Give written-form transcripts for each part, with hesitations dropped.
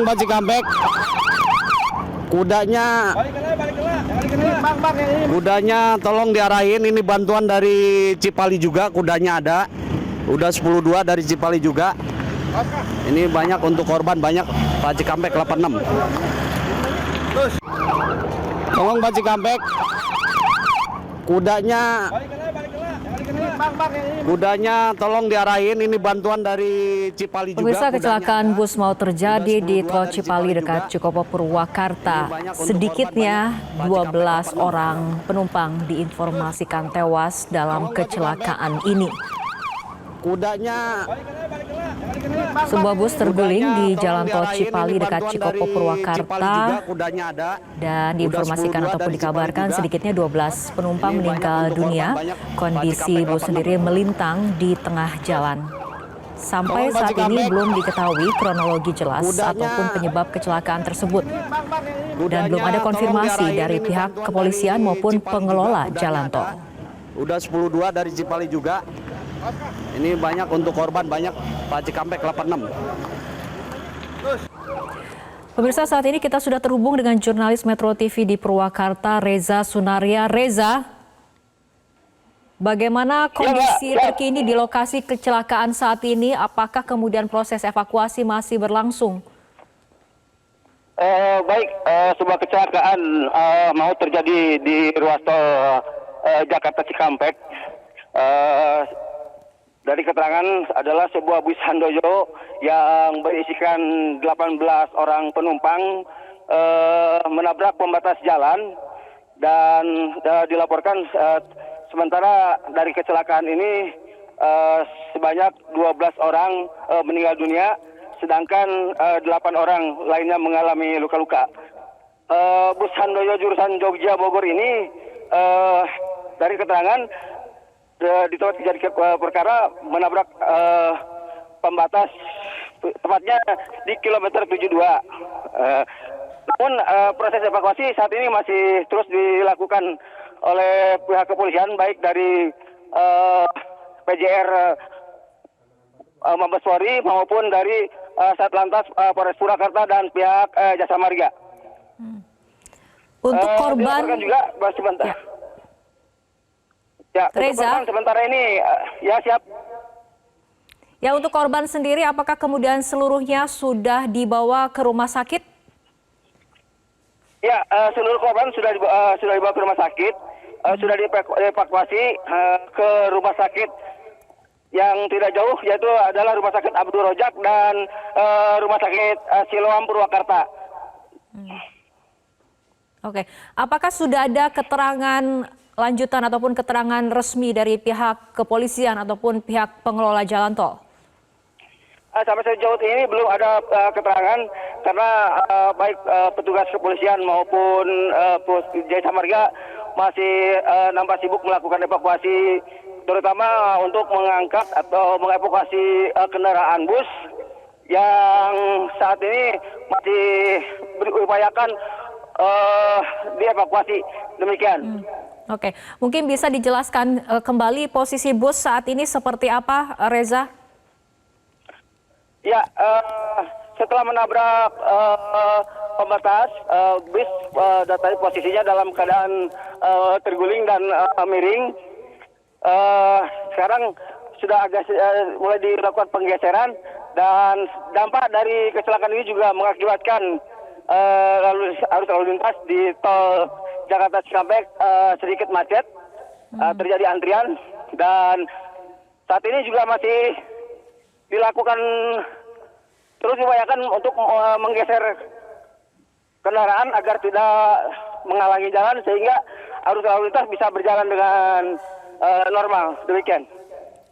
Tolong Pak Cikampek, kudanya tolong diarahin. Ini bantuan dari Cipali juga, kudanya ada. Udah 10.2 dari Cipali juga. Ini banyak untuk korban, banyak. Pak Cikampek 86. Tolong Pak Cikampek, kudanya tolong diarahin. Ini bantuan dari Cipali juga. Pemirsa, kecelakaan bus mau terjadi di Tol Cipali dekat Cikopo, Purwakarta. Sedikitnya 12 orang penumpang diinformasikan tewas dalam kecelakaan ini. Sebuah bus terguling di Jalan Tol Cipali dekat Cikopo, Purwakarta, dan diinformasikan ataupun dikabarkan sedikitnya 12 penumpang meninggal dunia. Kondisi bus sendiri melintang di tengah jalan. Sampai saat ini belum diketahui kronologi jelas ataupun penyebab kecelakaan tersebut. Dan belum ada konfirmasi dari pihak kepolisian maupun pengelola jalan tol. Udah 10.2 dari Cipali juga. Ini banyak untuk korban, banyak. Pak Cikampek 86. Pemirsa, saat ini kita sudah terhubung dengan jurnalis Metro TV di Purwakarta, Reza Sunaria. Reza, bagaimana kondisi terkini di lokasi kecelakaan saat ini? Apakah kemudian proses evakuasi masih berlangsung? Baik, sebuah kecelakaan mau terjadi di ruas tol Jakarta Cikampek. Dari keterangan adalah sebuah bus Handoyo yang berisikan 18 orang penumpang menabrak pembatas jalan dan dilaporkan sementara dari kecelakaan ini sebanyak 12 orang meninggal dunia, sedangkan 8 orang lainnya mengalami luka-luka. Bus Handoyo jurusan Jogja Bogor ini dari keterangan di tempat kejadian perkara menabrak pembatas tepatnya di kilometer 72. Namun proses evakuasi saat ini masih terus dilakukan oleh pihak kepolisian, baik dari PJR Mabes Polri maupun dari Satlantas Polres Purwakarta dan pihak Jasa Marga. Untuk korban juga sebentar. Ya, Reza, sementara ini ya siap. Ya, untuk korban sendiri apakah kemudian seluruhnya sudah dibawa ke rumah sakit? Ya, seluruh korban sudah dibawa ke rumah sakit, sudah dievakuasi ke rumah sakit yang tidak jauh, yaitu adalah Rumah Sakit Abdul Rojak dan Rumah Sakit Siloam Purwakarta. Oke, apakah sudah ada keterangan lanjutan ataupun keterangan resmi dari pihak kepolisian ataupun pihak pengelola jalan tol? Sampai sejauh ini belum ada keterangan karena baik petugas kepolisian maupun Jasa Marga masih nampak sibuk melakukan evakuasi, terutama untuk mengangkat atau mengevakuasi kendaraan bus yang saat ini masih berupayakan dievakuasi. Demikian. Oke, mungkin bisa dijelaskan kembali posisi bus saat ini seperti apa, Reza? Ya, setelah menabrak pembatas, bus tadi posisinya dalam keadaan terguling dan miring. Sekarang sudah agak mulai dilakukan penggeseran dan dampak dari kecelakaan ini juga mengakibatkan arus lalu lintas di tol Jakarta Cikampek sedikit macet, terjadi antrian, dan saat ini juga masih dilakukan terus diupayakan untuk menggeser kendaraan agar tidak menghalangi jalan sehingga arus lalu lintas bisa berjalan dengan normal. Demikian.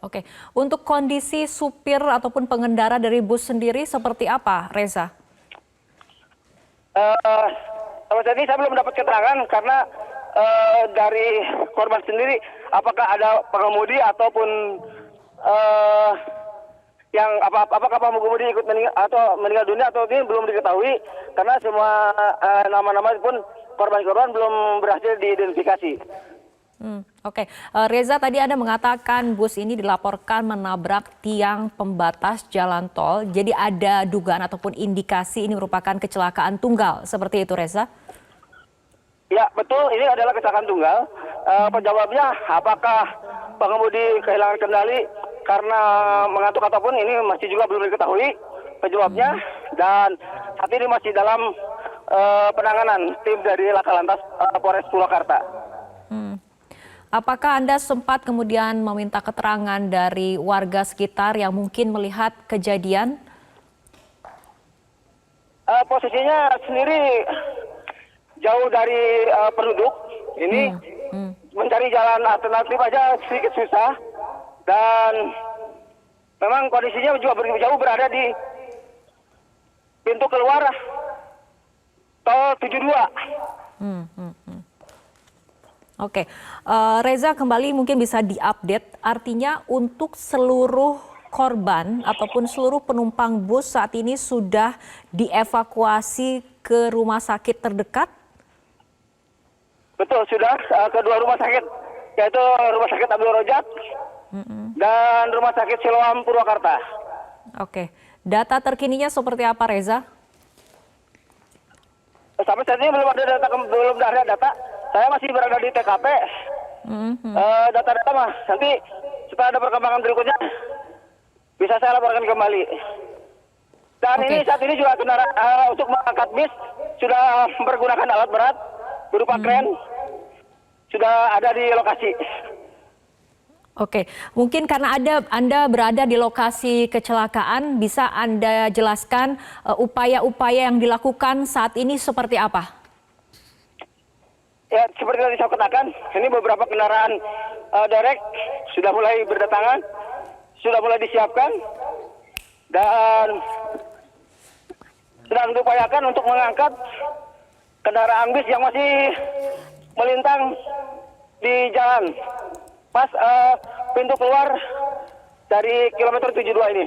Oke, untuk kondisi supir ataupun pengendara dari bus sendiri seperti apa, Reza? Sampai saat ini saya belum mendapat keterangan karena dari korban sendiri apakah ada pengemudi ataupun yang apakah pengemudi ikut meninggal dunia atau ini belum diketahui karena semua nama-nama pun korban-korban belum berhasil diidentifikasi. Oke. Reza, tadi Anda mengatakan bus ini dilaporkan menabrak tiang pembatas jalan tol. Jadi ada dugaan ataupun indikasi ini merupakan kecelakaan tunggal. Seperti itu, Reza? Ya, betul. Ini adalah kecelakaan tunggal. Penjawabnya, apakah pengemudi kehilangan kendali karena mengantuk ataupun ini masih juga belum diketahui penyebabnya. Dan saat ini masih dalam penanganan tim dari Laka Lantas Polres Purwakarta. Apakah Anda sempat kemudian meminta keterangan dari warga sekitar yang mungkin melihat kejadian? Posisinya sendiri jauh dari penduduk. Ini mencari jalan alternatif aja sedikit susah. Dan memang kondisinya juga jauh berada di pintu keluar tol 72. Oke, Reza kembali mungkin bisa diupdate, artinya untuk seluruh korban ataupun seluruh penumpang bus saat ini sudah dievakuasi ke rumah sakit terdekat? Betul, sudah ke dua rumah sakit, yaitu Rumah Sakit Abdul Rojak dan Rumah Sakit Siloam Purwakarta. Oke, data terkininya seperti apa, Reza? Sampai saat ini belum ada data. Saya masih berada di TKP. Data-data mah nanti setelah ada perkembangan berikutnya bisa saya laporkan kembali. Dan ini saat ini juga kendaraan untuk mengangkat bis sudah menggunakan alat berat berupa kren sudah ada di lokasi. Oke, mungkin karena Anda berada di lokasi kecelakaan, bisa Anda jelaskan upaya-upaya yang dilakukan saat ini seperti apa? Ya, seperti tadi saya katakan, ini beberapa kendaraan derek sudah mulai berdatangan, sudah mulai disiapkan, dan sedang diupayakan untuk mengangkat kendaraan bis yang masih melintang di jalan pas pintu keluar dari kilometer 72 ini.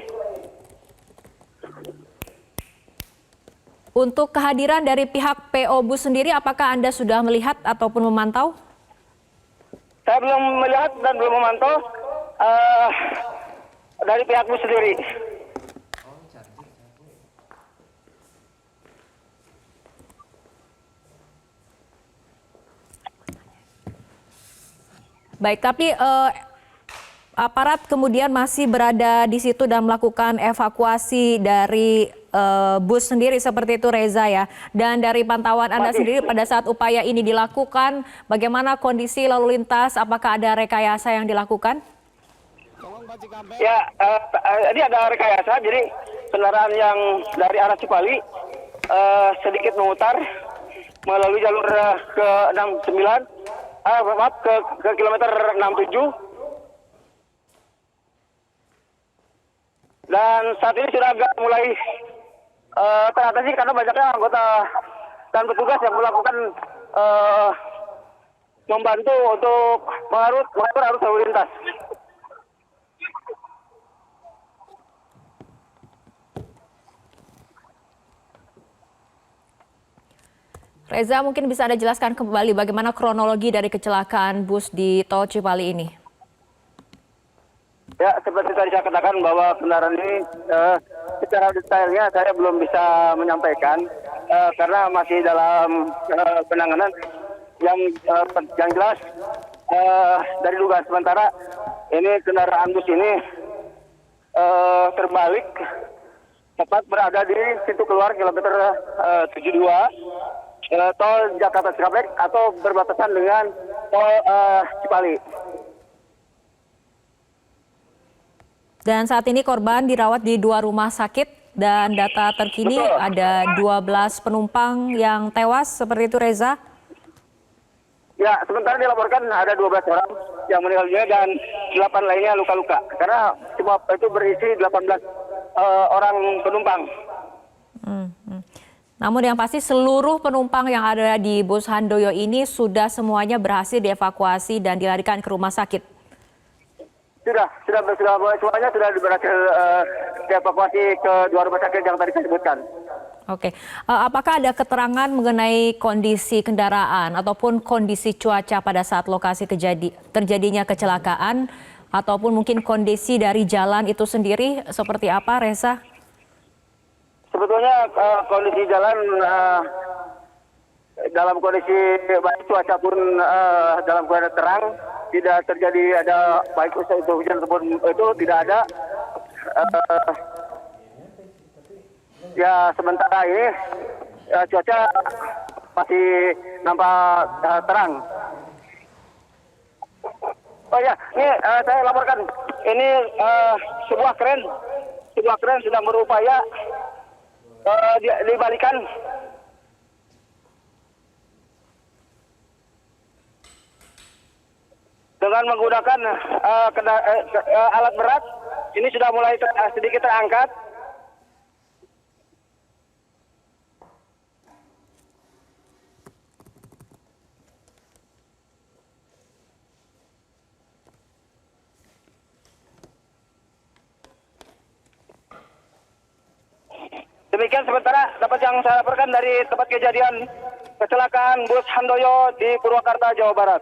Untuk kehadiran dari pihak PO Bus sendiri, apakah Anda sudah melihat ataupun memantau? Saya belum melihat dan belum memantau dari pihak bus sendiri. Baik, tapi aparat kemudian masih berada di situ dan melakukan evakuasi dari bus sendiri seperti itu, Reza, ya. Dan dari pantauan Anda sendiri pada saat upaya ini dilakukan, bagaimana kondisi lalu lintas? Apakah ada rekayasa yang dilakukan? Ya, ini ada rekayasa. Jadi kendaraan yang dari arah Cipali sedikit memutar melalui jalur ke 69, ke kilometer 67. Dan saat ini sudah agak mulai teratasi karena banyaknya anggota dan petugas yang melakukan membantu untuk mengatur arus lalu lintas. Reza, mungkin bisa Anda jelaskan kembali bagaimana kronologi dari kecelakaan bus di Tol Cipali ini? Ya, seperti tadi saya katakan bahwa kendaraan ini secara detailnya saya belum bisa menyampaikan karena masih dalam penanganan. Yang jelas dari dugaan sementara ini kendaraan bus ini terbalik tepat berada di pintu keluar kilometer 72 tol Jakarta Cikampek atau berbatasan dengan tol Cipali. Dan saat ini korban dirawat di 2 rumah sakit dan data terkini ada 12 penumpang yang tewas, seperti itu, Reza? Ya, sementara dilaporkan ada 12 orang yang meninggal dunia dan 8 lainnya luka-luka. Karena semua itu berisi 18 orang penumpang. Namun yang pasti seluruh penumpang yang ada di bus Handoyo ini sudah semuanya berhasil dievakuasi dan dilarikan ke rumah sakit. Sudah semuanya sudah berhasil dievakuasi ke 2 rumah sakit yang tadi saya sebutkan. Oke, apakah ada keterangan mengenai kondisi kendaraan ataupun kondisi cuaca pada saat lokasi terjadinya kecelakaan ataupun mungkin kondisi dari jalan itu sendiri seperti apa, Reza? Sebetulnya kondisi jalan dalam kondisi baik, cuaca pun dalam keadaan terang, tidak terjadi ada baik itu hujan ataupun itu tidak ada. Ya sementara ini cuaca masih nampak terang. Oh ya, ini saya laporkan. Ini sebuah kren sedang berupaya dibalikan. Dengan menggunakan alat berat, ini sudah mulai sedikit terangkat. Demikian sementara dapat yang saya laporkan dari tempat kejadian kecelakaan bus Handoyo di Purwakarta, Jawa Barat.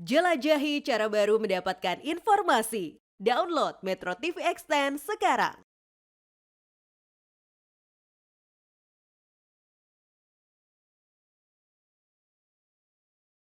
Jelajahi cara baru mendapatkan informasi. Download Metro TV Extend sekarang.